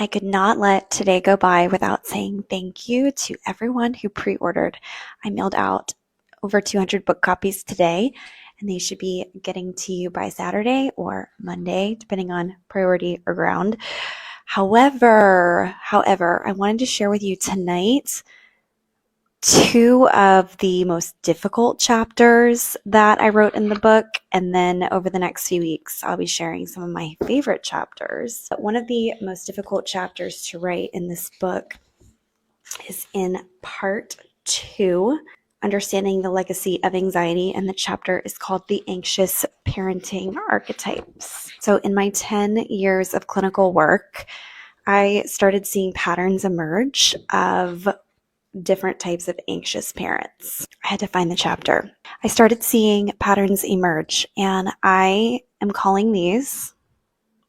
I could not let today go by without saying thank you to everyone who pre-ordered. I mailed out over 200 book copies today, and they should be getting to you by Saturday or Monday, depending on priority or ground. However, I wanted to share with you tonight two of the most difficult chapters that I wrote in the book, and then over the next few weeks I'll be sharing some of my favorite chapters. But one of the most difficult chapters to write in this book is in part 2, Understanding the Legacy of Anxiety, and the chapter is called The Anxious Parenting Archetypes. So in my 10 years of clinical work, I started seeing patterns emerge of different types of anxious parents. I had to find the chapter. I started seeing patterns emerge, and I am calling these,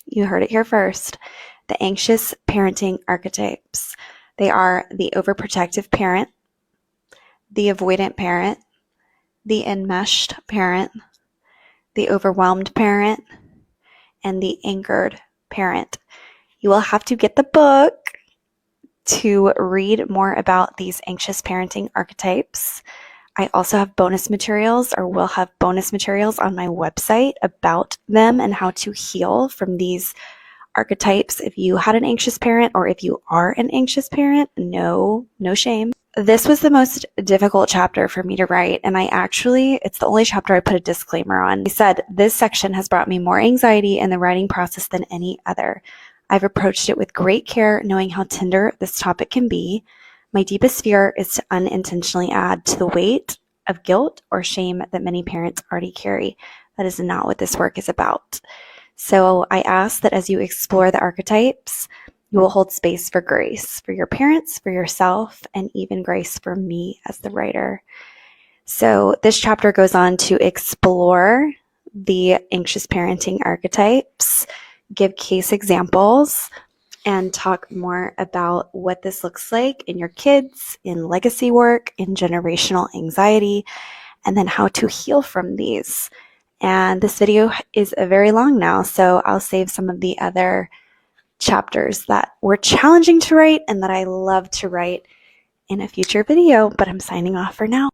you heard it here first, the anxious parenting archetypes. They are the overprotective parent, the avoidant parent, the enmeshed parent, the overwhelmed parent, and the anchored parent. You will have to get the book to read more about these anxious parenting archetypes. I also have bonus materials, or will have bonus materials on my website about them and how to heal from these archetypes. If you had an anxious parent, or if you are an anxious parent, no shame. This was the most difficult chapter for me to write, and it's the only chapter I put a disclaimer on. I said, this section has brought me more anxiety in the writing process than any other. I've approached it with great care, knowing how tender this topic can be. My deepest fear is to unintentionally add to the weight of guilt or shame that many parents already carry. That is not what this work is about. So I ask that as you explore the archetypes, you will hold space for grace for your parents, for yourself, and even grace for me as the writer. So this chapter goes on to explore the anxious parenting archetypes, give case examples, and talk more about what this looks like in your kids, in legacy work, in generational anxiety, and then how to heal from these. And this video is very long now, so I'll save some of the other chapters that were challenging to write and that I love to write in a future video, but I'm signing off for now.